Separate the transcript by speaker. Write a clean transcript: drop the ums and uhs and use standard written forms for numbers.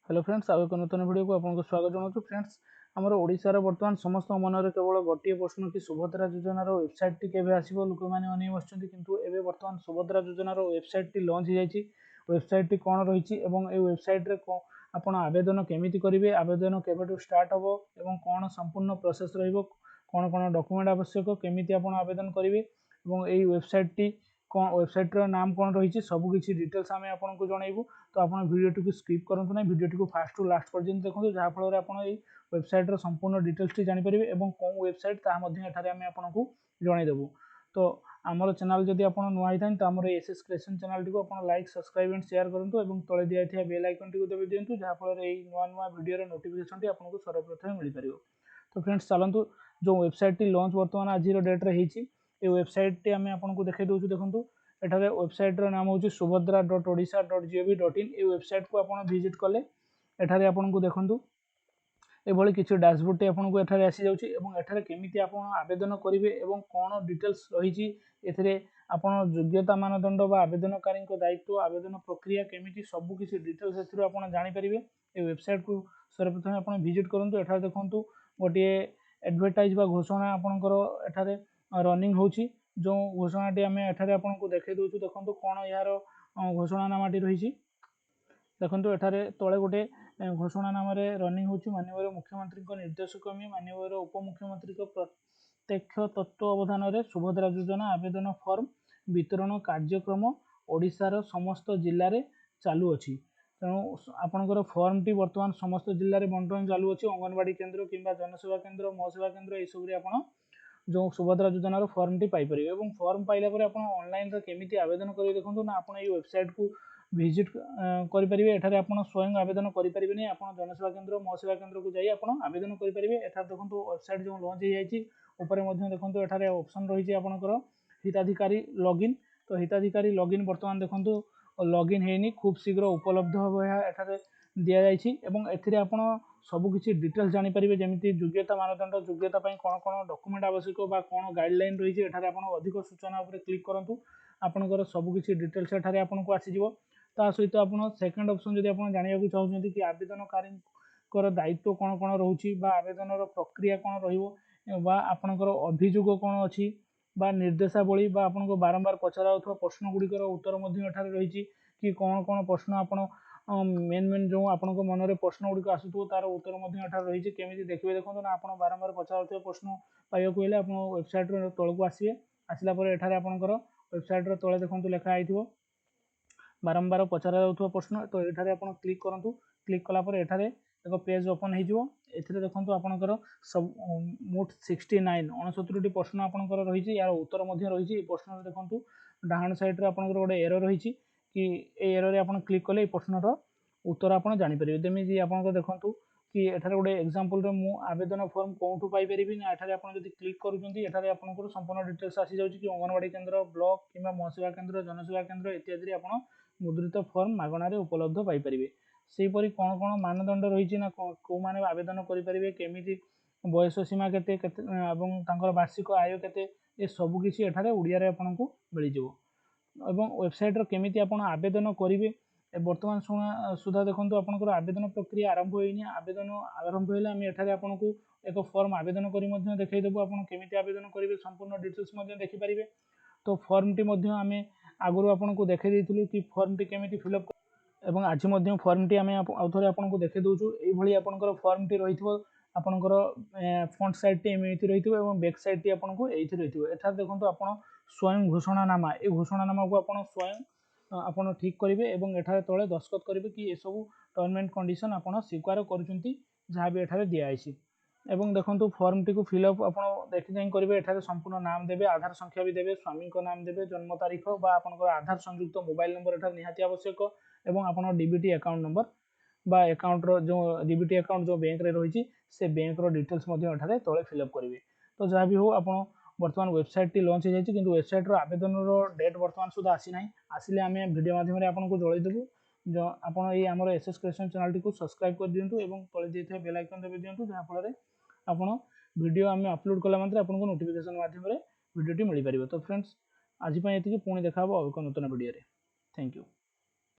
Speaker 1: Hello friends आउ एक नूतन video को आपको स्वागत जनाऊँ। फ्रेंड्स आमर ओडिशार वर्तमान समस्त मनरे केवल गोटे प्रश्न कि सुभद्रा योजनार वेबसाइट टी केबे आसीबो लोक माने अनै बसचंती किंतु एबे वर्तमान सुभद्रा योजनार वेबसाइट टी लॉन्च हो जाइछि। वेबसाइट टी कोन रहिछि एवं ए वेबसाइट रे आपण आवेदन केमिति करिवे, आवेदन केबेटू स्टार्ट हबो एवं कोन संपूर्ण प्रोसेस रहिबो, कोन कोन डॉक्यूमेंट आवश्यक, केमिति आपण आवेदन करिवे एवं ए वेबसाइट टी वेबसाइट नाम कौन रही सबकि डिटेल्स आम आपको जनइबू। तो आप वीडियो को स्किप करूँ ना, वीडियो को फास्ट टू लास्ट पर्यंत देखो जहाँफल आप वेबसाइट संपूर्ण डिटेल्स टी जानीपर और कौन वेबसाइट तामें आपको जनईदेवु। तो आमर चैनल जदि आप नुआ ही तो आम एसएस क्रिएशन चैनल टी को लाइक सब्सक्राइब एंड शेयर करूँ और तले दिखाई बेल आइकन टी दबे दिंतु जहाँफल नुआ नुआ वीडियो नोटिफिकेशन टी आपको सर्वप्रथम मिल पार। तो फ्रेंड्स चलतु जो वेबसाइट टी लॉन्च बर्तमान आज डेट्रे होती ये वेबसाइट टी आम आपको देखा दूसरी देखो एठारे वेबसाइट नाम हूँ subhadra.odisha.gov.in। ये वेबसाइट को आप विजिट कले एठारे आपको देखूँ ये किसी डैशबोर्ड टी आपको एठारे आसी जाउछि एवं एठारे केमिति आप आवेदन करेंगे और कौन डिटेल्स रही आपन योग्यता मानदंड बा आवेदनकारी दायित्व, आवेदन प्रक्रिया केमिति सबकिछि डिटेल्स आप जानीपर। ये वेबसाइट को सर्वप्रथम आप विजिट करूँ। एठारे देखूँ गोटे एडवर्टाइज बा घोषणा आपणकर एठारे रनिंग होछि। जो घोषणाटी आम एठारे आपको देखा दूसरी देखो कौन यार घोषणानामाटी रही देखो एठारे तले गोटे घोषणानाम रनिंग होछि। माननीय मुख्यमंत्री निर्देशक्रमे माननीय उपमुख्यमंत्री प्रत्यक्ष तत्वावधान में सुभद्रा योजना आवेदन फॉर्म वितरण कार्यक्रम ओडिशार समस्त जिले में चालू अच्छी। तेणु आपणकर फॉर्म टी बर्तमान समस्त जिले में बंटन चालू अच्छी। अंगनवाड़ी केन्द्र किंबा जनसेवा केन्द्र महसेवा केन्द्र यू आप जो सुभद्रा योजनार फॉर्म टी पाइपर और फॉर्म पाइला आप ऑनलाइन केमिति आवेदन करेंगे देखो ना। आप ये वेबसाइट को विजिट करेंगे एठारे आप स्वयं आवेदन करेंगे आप जनसेवा केन्द्र महसेवा केन्द्र को जाई आप आवेदन करेंगे। एठार देखो वेबसाइट जो लॉन्च हो जाए देखो एठारे ऑप्शन रही आपंकर हिताधिकारी लॉगिन। तो हिताधिकारी लॉगिन बर्तमान देखो लॉगिन है खूब शीघ्र उपलब्ध हम एठारे दि जाइए। आप सबकि डिटेल्स जानीपर जमी योग्यता मानदंड योग्यता कौन कौन डॉक्यूमेंट आवश्यक कौन गाइडलाइन रही है अधिक सूचना उपर क्लिक करूँ आपंकर सबकि डिटेल्स एठारे आपको आसीज। ता सहित आप सेकेंड ऑप्शन जब आप जानवा चाहते कि आवेदनकारी दायित्व कौन कौन रोचे आवेदन प्रक्रिया कौन रहा अभियोग कौन अच्छी निर्देशावली आपको बारंबार पचरा प्रश्न गुड़िकर उत्तर रही कि कौन कौन प्रश्न आप मेन जो आप मन में प्रश्न गुड़िक आसुव तार उत्तर रही केमी देखिए देखो ना। आप बारंबार पचरा प्रश्न पाइबा हेल्ले आप वेबसाइट तौक को आसवे आसला एठारे आपंकर वेबसाइट तले देखो लिखाई बारंबार पचरा प्रश्न। तो ये आप क्लिक करूँ क्लिक कलापर एठारे एक पेज ओपन हो देखो आपंकर सब मोट 69 प्रश्न आपंकर रही यार उत्तर रही प्रश्न देखो डाहाण साइड आपंकर गोटे एरर रही कि एरर आप क्लिक कले प्रश्नर उत्तर आप जानीपर। जमी आप देखूँ कि एठारे गोटे एग्जांपल मु आवेदन फॉर्म कौटू पाइपर ना एठारे आप क्लिक करुँचे आपंकर संपूर्ण डिटेल्स आसी जाउछि कि अंगनवाड़ी केन्द्र ब्लॉक किंबा महसेवा केन्द्र जनसेवा केन्द्र इत्यादि आप मुद्रित फॉर्म मागणार उपलब्ध पाइपर। सेहीपरि कौन कौन मानदंड रही ना कौ मैंने आवेदन करेंगे केमी बयस सीमा के वार्षिक आय के सबकि एठारे उड़िया आपको मिल जाव। वेबसाइट केमिति आप आवेदन करेंगे बर्तमान सुधा देखो आपंकर आवेदन प्रक्रिया आरंभ होनी। आवेदन आरंभ होगा आम एठारे आपको एक फॉर्म आवेदन कर देखईदेबू आप केमिति आवेदन करेंगे संपूर्ण डिटेल्स देखिपारे। तो फॉर्म टी आम आगुरी आपको देखे देइथिलु कि फॉर्म टी केमिति फिलअप एवं आज फॉर्म टी आम आउथरे आपको देखे दउछु। ये आपंकर फॉर्म टी रही आपंकर फ्रंट साइड टी एमती रही और बैक साइड टी आपको ये रही एठार देखो आप स्वयं घोषणानामा ये घोषणानामा को आप स्वयं आप ठीक करेंगे और एठार तले दस्खत करेंगे कि ये सब टर्म एंड कंडीशन आप स्वीकार करुँच जहाँ भी एठारे दिखाई। एवं देखो फॉर्म टी को फिलअप आप देखी जाई करेंगे एठारे संपूर्ण नाम देवे, आधार संख्या भी देवे, स्वामी को नाम देवे, जन्म तारीख बा आपनकर आधार संयुक्त मोबाइल नंबर एठार निहाती आवश्यक एवं आपन डीबीटी अकाउंट नंबर बा अकाउंट जो डीबीटी अकाउंट जो बैंक रे रही से बैंक रो डिटेल्स एठारे तले फिलअप करेंगे। तो जहाँ भी हो आप बर्तमान वेबसाइट टी लॉन्च हो जाए कि वेबसाइट आवेदन डेट बर्तमान सुधा आसी ना आसिले आम वीडियो माध्यम आपको जलईदेवु। जो आप आमर एसएस क्रिएशन चैनल टी को सब्सक्राइब कर दिंतु और तले दी बेल आइकन दबे दिंतु जहाँफल आपन वीडियो आम अपलोड कला मात्रे आपको नोटिफिकेशन माध्यम वीडियो मिल पार। तो फ्रेंड्स आज ये पुणी देखा एक नूतन वीडियो। Thank you.